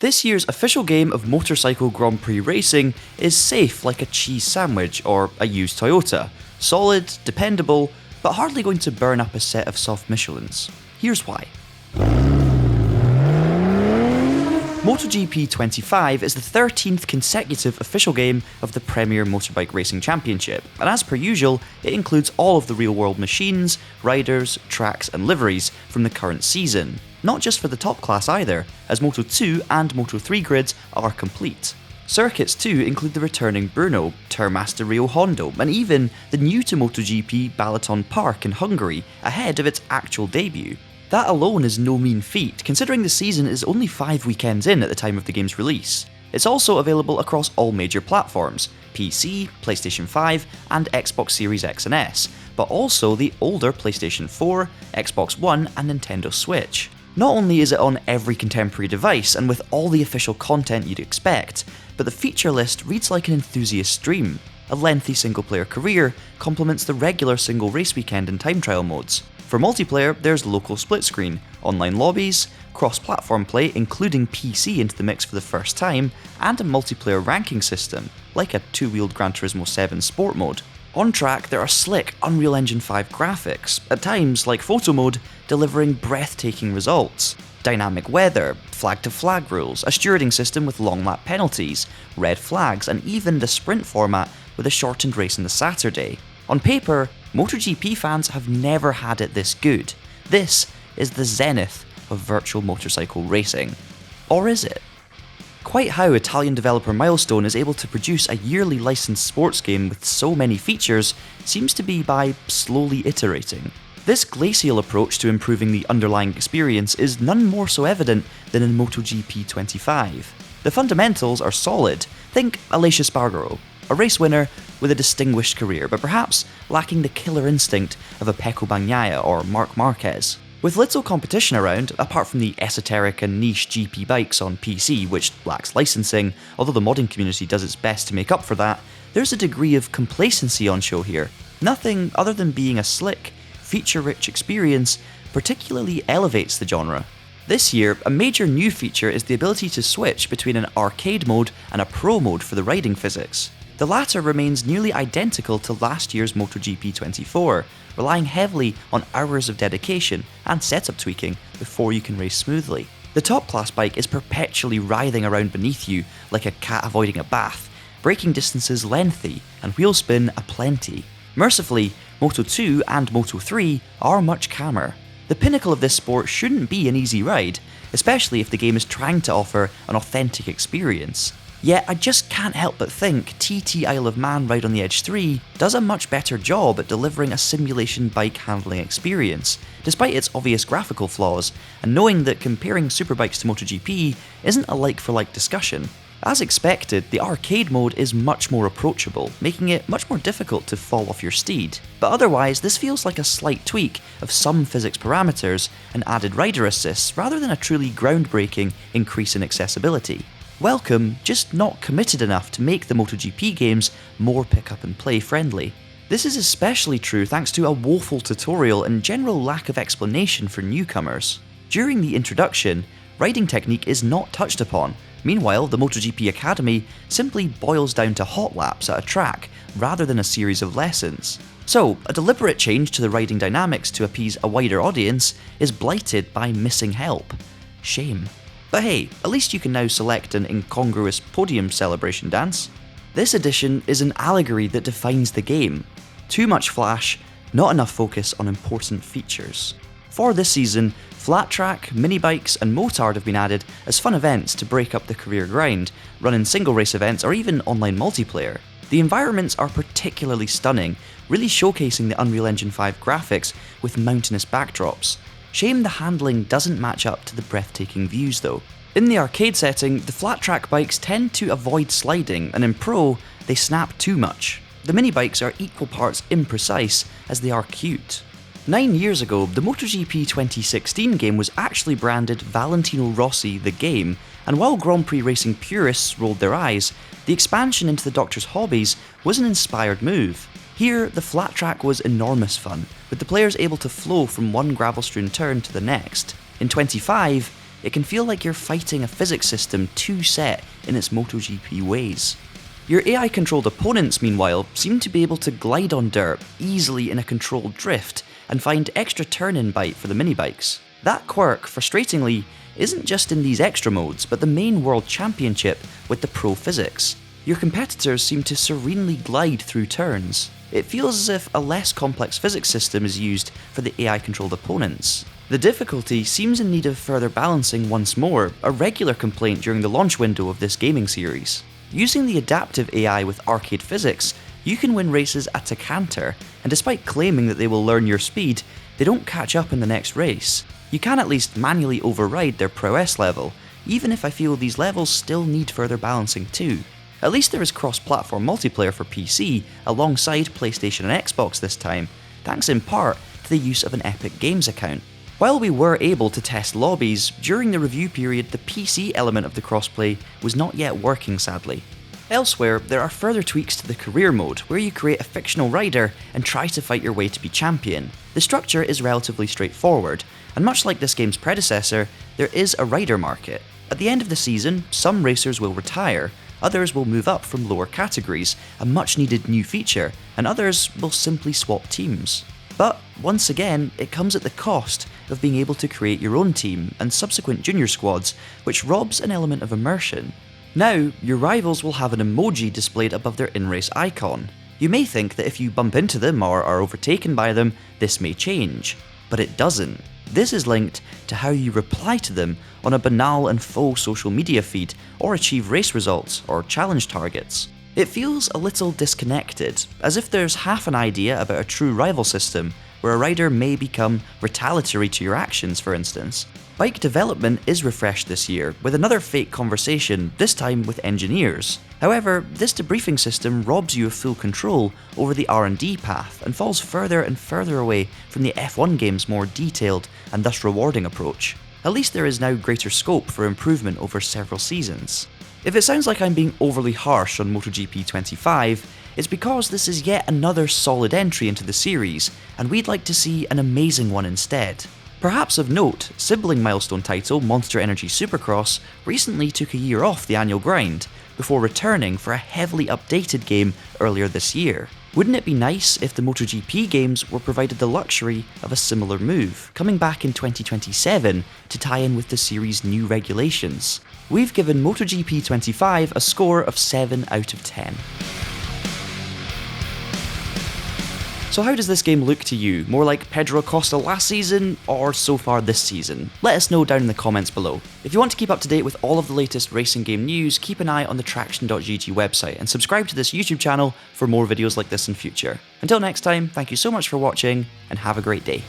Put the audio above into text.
This year's official game of motorcycle Grand Prix racing is safe like a cheese sandwich or a used Toyota. Solid, dependable, but hardly going to burn up a set of soft Michelins. Here's why. MotoGP 25 is the 13th consecutive official game of the Premier Motorbike Racing Championship, and as per usual, it includes all of the real-world machines, riders, tracks and liveries from the current season. Not just for the top class either, as Moto2 and Moto3 grids are complete. Circuits too include the returning Brno, Tourmaster Rio Hondo, and even the new to MotoGP Balaton Park in Hungary, ahead of its actual debut. That alone is no mean feat, considering the season is only 5 weekends in at the time of the game's release. It's also available across all major platforms, PC, PlayStation 5, and Xbox Series X and S, but also the older PlayStation 4, Xbox One, and Nintendo Switch. Not only is it on every contemporary device and with all the official content you'd expect, but the feature list reads like an enthusiast's dream. A lengthy single-player career complements the regular single race weekend and time trial modes. For multiplayer, there's local split screen, online lobbies, cross-platform play including PC into the mix for the first time, and a multiplayer ranking system, like a two-wheeled Gran Turismo 7 Sport mode. On track, there are slick Unreal Engine 5 graphics, at times, like photo mode, delivering breathtaking results. Dynamic weather, flag-to-flag rules, a stewarding system with long lap penalties, red flags, and even the sprint format with a shortened race on the Saturday. On paper, MotoGP fans have never had it this good. This is the zenith of virtual motorcycle racing. Or is it? Quite how Italian developer Milestone is able to produce a yearly licensed sports game with so many features seems to be by slowly iterating. This glacial approach to improving the underlying experience is none more so evident than in MotoGP 25. The fundamentals are solid. Think Aleix Espargaro, a race winner with a distinguished career, but perhaps lacking the killer instinct of a Pecco Bagnaia or Marc Marquez. With little competition around, apart from the esoteric and niche GP bikes on PC, which lacks licensing, although the modding community does its best to make up for that, there's a degree of complacency on show here. Nothing other than being a slick, feature-rich experience particularly elevates the genre. This year, a major new feature is the ability to switch between an arcade mode and a pro mode for the riding physics. The latter remains nearly identical to last year's MotoGP 24, relying heavily on hours of dedication and setup tweaking before you can race smoothly. The top class bike is perpetually writhing around beneath you like a cat avoiding a bath, braking distances lengthy and wheel spin aplenty. Mercifully, Moto2 and Moto3 are much calmer. The pinnacle of this sport shouldn't be an easy ride, especially if the game is trying to offer an authentic experience. Yet I just can't help but think TT Isle of Man Ride on the Edge 3 does a much better job at delivering a simulation bike handling experience, despite its obvious graphical flaws, and knowing that comparing superbikes to MotoGP isn't a like-for-like discussion. As expected, the arcade mode is much more approachable, making it much more difficult to fall off your steed. But otherwise, this feels like a slight tweak of some physics parameters and added rider assists rather than a truly groundbreaking increase in accessibility. Welcome, just not committed enough to make the MotoGP games more pick-up and play friendly. This is especially true thanks to a woeful tutorial and general lack of explanation for newcomers. During the introduction, riding technique is not touched upon. Meanwhile, the MotoGP Academy simply boils down to hot laps at a track rather than a series of lessons. So, a deliberate change to the riding dynamics to appease a wider audience is blighted by missing help. Shame. But hey, at least you can now select an incongruous podium celebration dance. This edition is an allegory that defines the game. Too much flash, not enough focus on important features. For this season, flat track, mini bikes and motard have been added as fun events to break up the career grind, run in single race events or even online multiplayer. The environments are particularly stunning, really showcasing the Unreal Engine 5 graphics with mountainous backdrops. Shame the handling doesn't match up to the breathtaking views though. In the arcade setting, the flat track bikes tend to avoid sliding, and in Pro, they snap too much. The mini bikes are equal parts imprecise as they are cute. 9 years ago, the MotoGP 2016 game was actually branded Valentino Rossi the Game, and while Grand Prix racing purists rolled their eyes, the expansion into the Doctor's hobbies was an inspired move. Here, the flat track was enormous fun, with the players able to flow from one gravel-strewn turn to the next. In 25, it can feel like you're fighting a physics system too set in its MotoGP ways. Your AI-controlled opponents, meanwhile, seem to be able to glide on dirt easily in a controlled drift and find extra turn-in bite for the minibikes. That quirk, frustratingly, isn't just in these extra modes, but the main World Championship with the pro physics. Your competitors seem to serenely glide through turns. It feels as if a less complex physics system is used for the AI-controlled opponents. The difficulty seems in need of further balancing once more, a regular complaint during the launch window of this gaming series. Using the adaptive AI with arcade physics, you can win races at a canter, and despite claiming that they will learn your speed, they don't catch up in the next race. You can at least manually override their prowess level, even if I feel these levels still need further balancing too. At least there is cross-platform multiplayer for PC alongside PlayStation and Xbox this time, thanks in part to the use of an Epic Games account. While we were able to test lobbies, during the review period the PC element of the crossplay was not yet working sadly. Elsewhere, there are further tweaks to the career mode, where you create a fictional rider and try to fight your way to be champion. The structure is relatively straightforward, and much like this game's predecessor, there is a rider market. At the end of the season, some racers will retire, others will move up from lower categories, a much needed new feature, and others will simply swap teams. But, once again, it comes at the cost of being able to create your own team and subsequent junior squads, which robs an element of immersion. Now, your rivals will have an emoji displayed above their in-race icon. You may think that if you bump into them or are overtaken by them, this may change, but it doesn't. This is linked to how you reply to them on a banal and faux social media feed, or achieve race results or challenge targets. It feels a little disconnected, as if there's half an idea about a true rival system, where a rider may become retaliatory to your actions, for instance. Bike development is refreshed this year, with another fake conversation, this time with engineers. However, this debriefing system robs you of full control over the R&D path and falls further and further away from the F1 game's more detailed and thus rewarding approach. At least there is now greater scope for improvement over several seasons. If it sounds like I'm being overly harsh on MotoGP 25, it's because this is yet another solid entry into the series, and we'd like to see an amazing one instead. Perhaps of note, sibling Milestone title Monster Energy Supercross recently took a year off the annual grind, before returning for a heavily updated game earlier this year. Wouldn't it be nice if the MotoGP games were provided the luxury of a similar move, coming back in 2027 to tie in with the series' new regulations? We've given MotoGP 25 a score of 7 out of 10. So how does this game look to you? More like Pedro Acosta last season, or so far this season? Let us know down in the comments below. If you want to keep up to date with all of the latest racing game news, keep an eye on the TraxionGG website and subscribe to this YouTube channel for more videos like this in future. Until next time, thank you so much for watching, and have a great day.